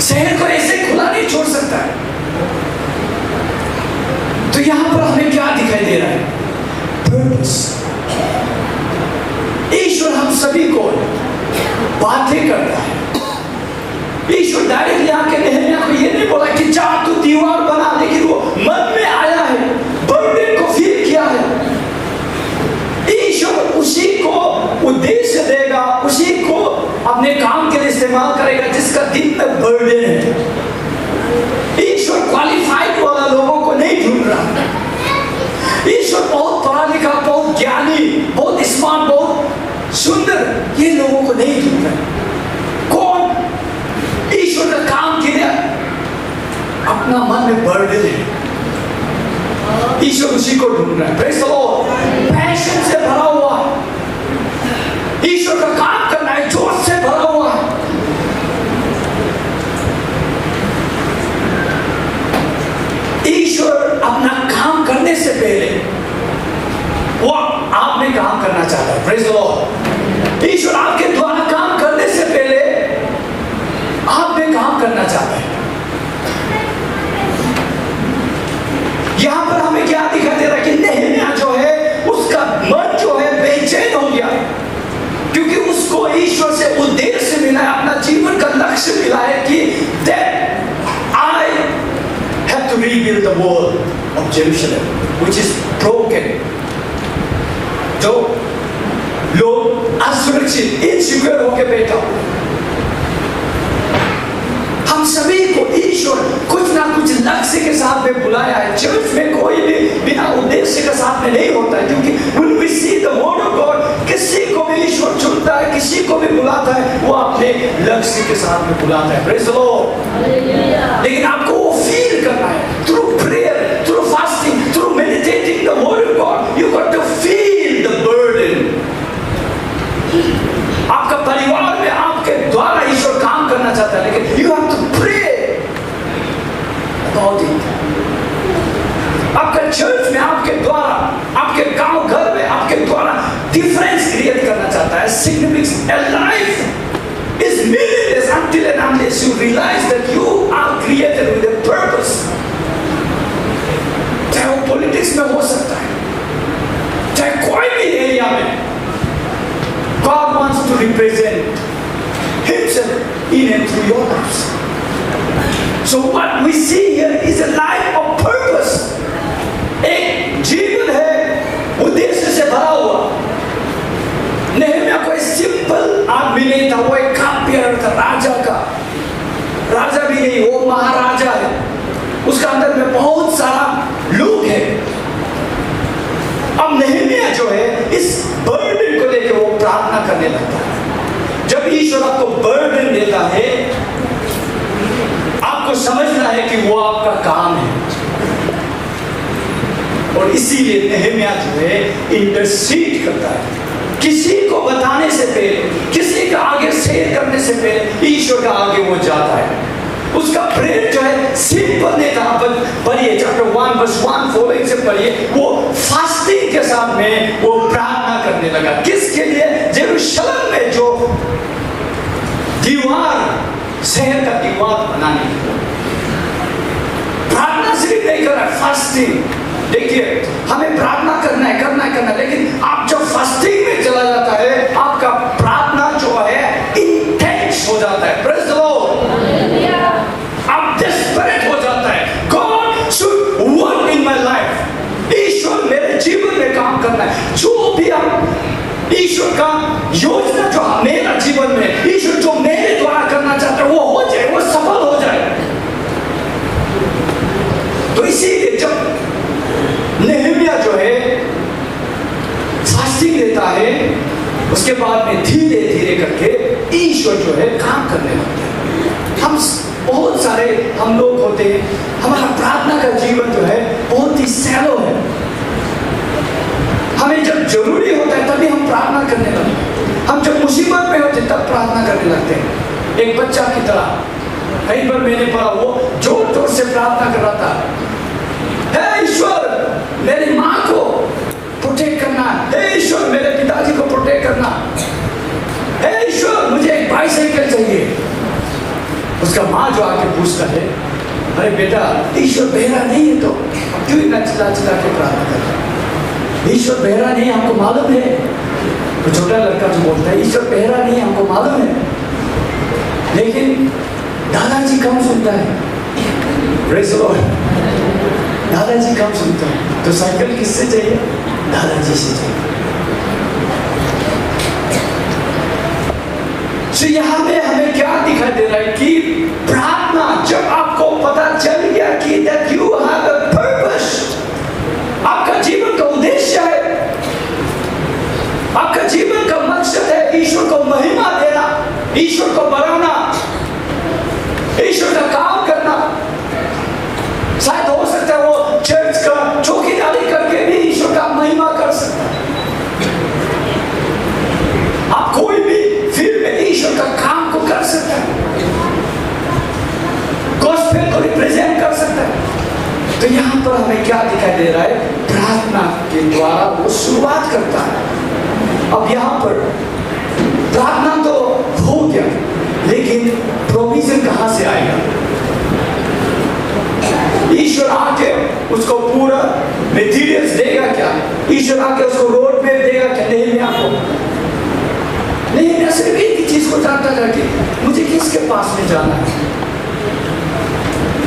शहर को ऐसे खुला नहीं छोड़ सकता है। तो यहां पर हमें क्या दिखाई दे रहा है? पर्पस। ईश्वर हम सभी को बातें करता है। ईश्वर डायरेक्टली आके नहम्याह को ये नहीं बोला कि जा तू दीवार बना, लेकिन वो मन में आया है, बर्डन को फील किया है। ईश्वर उसी को उद्देश्य देगा, उसी को अपने काम के लिए इस्तेमाल करेगा जिसका दिल में बर्डन है। ईश्वर क्वालिफाइड वाला लोगों को नहीं ढूंढ रहा। ईश्वर बहुत पढ़ा लिखा, बहुत ज्ञानी, बहुत स्मार्ट, बहुत सुंदर, ये लोगों को नहीं ढूंढ रहा। कौन ईश्वर का काम किया? अपना मन में बर्डन है, ईश्वर उसी को ढूंढ रहा है। Praise the Lord. पैशन से भरा हुआ, ईश्वर का काम करना है, जोश से भरा हुआ है। ईश्वर अपना काम करने से पहले वो आप में काम करना चाहता है। Praise the Lord. ईश्वर आपके द्वारा काम करने से पहले आप में काम करना चाहता है। यहां पर हमें क्या दिखाई दे रहा है कि नहम्याह जो है उसका मन जो है बेचैन हो गया, क्योंकि उसको ईश्वर से उद्देश्य मिला है, अपना जीवन का लक्ष्य मिला है कि I have to rebuild the wall of Jerusalem which is broken। जो लोग असुरक्षित, इनसिक्योर होकर बैठा, हम सभी को ईश्वर कुछ ना कुछ लक्ष्य के साथ में बुलाया है। चर्च में कोई भी बिना उद्देश्य के साथ में नहीं होता है, क्योंकि when we see the word of God, किसी को भी ईश्वर चुनता है, किसी को भी बुलाता है, वो अपने लक्ष्य के साथ में बुलाता है। Praise the Lord. लेकिन आपको वो फील करना है through prayer, through fasting, through meditating the word of God. You got to feel the burden. आपका परिवार में आपके द्वारा ईश्वर काम करना चाहता है, लेकिन you have to pray about it. आपका चर्च में आपके द्वारा, आपके गांव घर में आपके द्वारा डिफरेंस क्रिएट करना चाहता है, significance. A life is meaningless until and unless you realize that you are created with a purpose। चाहे वो पॉलिटिक्स में हो सकता है, चाहे कोई भी एरिया में, God wants to represent Himself in and through your lives। So what we see here is a life of purpose। एक जीवन है उद्देश्य से भरा हुआ। नहम्याह कोई सिंपल आदमी नहीं था, वो एक काप्यर था, राजा का राजा भी नहीं, वो महाराजा है। उसका अंदर में बहुत सारा लोग है। अब नहम्याह जो है इस बर्डन को लेकर वो प्रार्थना करने लगता है। जब ईश्वर आपको बर्डन देता है, आपको समझना है कि वो आपका काम है। और इसीलिए नहम्याह जो है इंटरसीड करता है। किसी को बताने से पहले, किसी का आगे शेयर करने से पहले ईश्वर का आगे वो जाता है। उसका प्रेयर जो है सिंपल नहीं था। पढ़िए चैप्टर 1 वर्स 1 फॉलोइंग से पढ़िए। वो फास्टिंग के साथ में वो प्रार्थना करने लगा। किसके लिए? यरूशलेम में जो दीवार, शहर का दीवार बनाने के लिए। प्रार्थना सिर्फ नहीं कर रहा है, फास्टिंग। देखिए हमें प्रार्थना करना है, लेकिन आप जब फास्टिंग में चला जाता है, आपका प्रार्थना जो है इंटेंस हो जाता है। Praise the Lord. आप डेस्परेट हो जाता है। God should work in my life. ईश्वर मेरे जीवन में काम करना है। जो भी आप ईश्वर का योजना जो मेरा जीवन में, ईश्वर जो मेरे द्वारा करना चाहता है, वो हो जाए, वो सफल हो जाए। तो इसीलिए जब नहम्याह जो है फास्टिंग लेता है, उसके बाद में धीरे धीरे करके ईश्वर जो है काम करने लगता है। हम बहुत सारे हम लोग होते हैं, हमारा प्रार्थना का जीवन जो है बहुत ही सैलो है। हमें जब जरूरी होता है तभी हम प्रार्थना करने लगते हैं। हम जब मुसीबत में होते तब प्रार्थना करने लगते हैं। एक बच्चा की तरह कई बार मैंने पढ़ा, वो जोर जोर से प्रार्थना कर रहा था, हे ईश्वर मेरी माँ को प्रोटेक्ट करना, हे ईश्वर मेरे पिताजी को प्रोटेक्ट करना, हे ईश्वर मुझे एक बाइसाइकिल चाहिए। उसका माँ जो आके पूछता है, अरे बेटा ईश्वर बहरा नहीं है तो क्यों इतना चिल्ला चिल्ला के प्रार्थना कर रहा है? ईश्वर बहरा नहीं हमको मालूम है। तो छोटा लड़का जो बोलता है ईश्वर बहरा नहीं हमको मालूम है, लेकिन दादाजी कम सुनता है। Praise the Lord। दादाजी कम सुनता है, तो साइकिल किससे चाहिए? दादाजी से चाहिए। तो यहाँ में हमें क्या दिखाई दे रहा है कि प्रार्थना, जब आपको पता चल गया कि that you have a purpose, आपका जीवन का उद्देश्य है, आपका जीवन का मकसद है ईश्वर को महिमा देना, ईश्वर को बढ़ाना, ईश्वर का काम करना। शायद हो सकता है वो चर्च का चौकीदारी करके भी ईश्वर का महिमा कर सकता है। आप कोई भी फील्ड में ईश्वर का काम को कर सकता है, गॉस्पेल को रिप्रेजेंट कर सकता है। तो यहाँ पर हमें क्या दिखाई दे रहा है? प्रार्थना के द्वारा वो शुरुआत करता है। अब यहाँ पर प्रार्थना तो हो गया, लेकिन प्रोविजन कहाँ से आएगा? ईश्वर आके उसको पूरा मटेरियल्स देगा क्या? ईश्वर आके उसको रोड मैप देगा क्या? नेहमिया को नहीं, सिर्फ एक ही चीज को जानता था कि मुझे किसके पास में जाना है।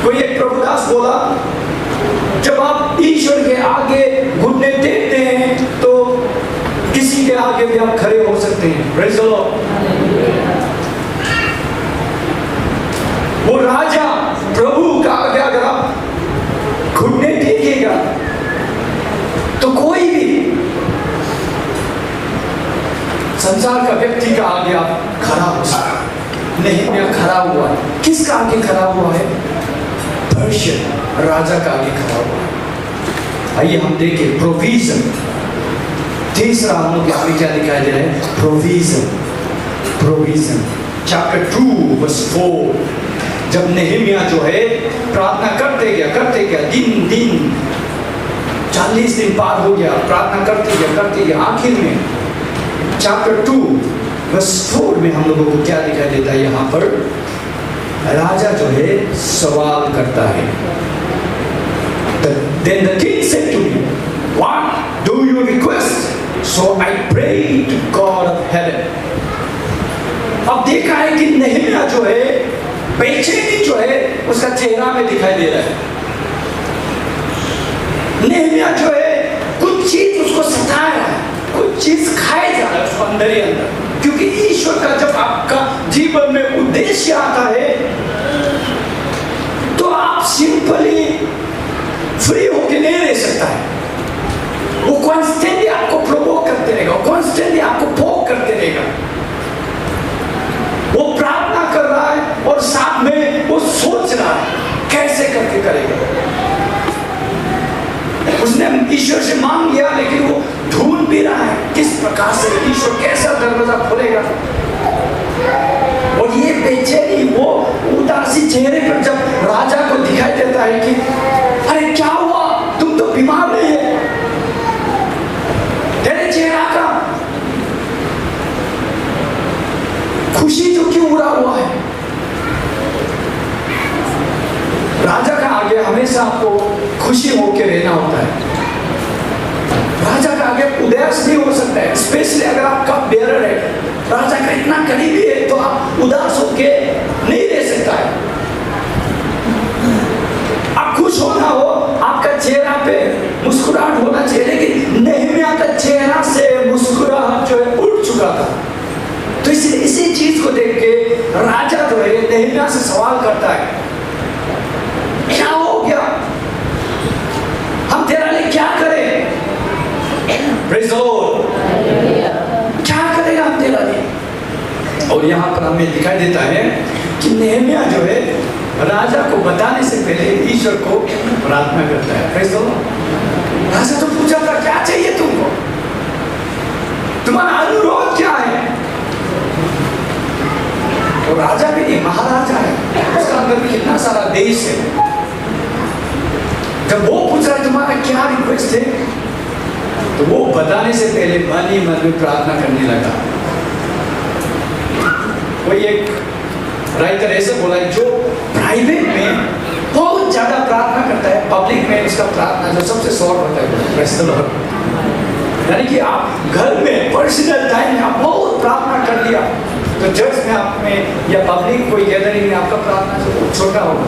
कोई एक प्रभुदास बोला, जब आप ईश्वर के आगे घुटने टेकते हैं तो किसी के आगे भी आप खड़े हो सकते हैं। Praise the Lord. वो राजा प्रभु का आगे अगर आप घुटने टेकेगा तो कोई भी संसार का व्यक्ति का आगे आप खड़ा हो सकता है। नेहमिया खड़ा हुआ है। किसका आगे खड़ा हुआ है? पर्शियन राजा का आगे खड़ा हुआ है। आइए हम देखें प्रोविजन। तीसरा हम लोग यहाँ पे क्या दिखाई दे रहा है? प्रोविजन। Provision chapter 2 verse 4। जब नेहमिया जो है प्रार्थना करते गया दिन 40 दिन पार हो गया, प्रार्थना करते गया आखिर में चैप्टर 2 वर्स 4 में हम लोगों को क्या दिखाई देता है? यहाँ पर राजा जो है सवाल करता है। Then the king said to me, what do you request? So I prayed to God of heaven। अब देखा है कि नेहमिया जो है बेचैनी जो है उसका चेहरा में दिखाई दे रहा है। नेहमिया जो है कुछ चीज उसको सता रहा है, कुछ चीज खाए जा रहा है उसको अंदर ही अंदर। क्योंकि ईश्वर का जब आपका जीवन में उद्देश्य आता है तो आप सिंपली फ्री होके नहीं रह सकता है। वो कॉन्स्टेंटली आपको प्रोवोक करते रहेगा, कॉन्स्टेंटली आपको पोक करते रहेगा। वो प्रार्थना कर रहा है और साथ में वो सोच रहा है कैसे करके करेगा। उसने ईश्वर से मांग लिया, लेकिन वो ढूंढ भी रहा है किस प्रकार से ईश्वर कैसा दरवाजा खोलेगा। और ये बेचैनी, वो उदासी चेहरे पर जब राजा को दिखाई देता है कि अरे क्या हुआ, तुम तो बीमार नहीं है, तेरे चेहरा का खुशी जो क्यों उड़ा हुआ है। राजा का आगे हमेशा आपको खुशी होकर रहना होता है। राजा का आगे उदास नहीं हो सकता है, स्पेशली अगर आप कप बेरर है, राजा का इतना करीबी है तो आप उदास होकर नहीं रह सकता है। आप खुश होना हो, आपका चेहरा पे मुस्कुराहट होना चाहिए, लेकिन नेहमिया का चेहरा से मुस्कुराहट जो है उड़ चुका था। तो इसी चीज को देख के राजा जो है नेहमिया से सवाल करता है, क्या हो गया, हम तेरा लिए क्या करें? Praise the Lord। क्या करेगा हम तेरा लिए? और यहाँ पर हमें दिखाई देता है कि नेहमिया जो है राजा को बताने से पहले ईश्वर को प्रार्थना करता है। Praise the Lord। राजा तो पूछा था क्या चाहिए तुमको, तुम्हारा अनुरोध क्या है? और राजा भी नहीं, महाराजा है, उसका अंदर भी कितना सारा देश है। जब वो पूछ रहा है तुम्हारा क्या रिक्वेस्ट है, तो वो बताने से पहले मन ही मन में प्रार्थना करने लगा। कोई एक राइटर ऐसे बोला है, जो प्राइवेट में बहुत ज्यादा प्रार्थना करता है, पब्लिक में उसका प्रार्थना जो सबसे शॉर्ट होता है। Praise the Lord. यानी कि आप घर में पर्सनल टाइम में आप बहुत प्रार्थना कर लिया, तो चर्च में आप में या पब्लिक कोई गैदरिंग में आपका प्रार्थना जो छोटा होगा।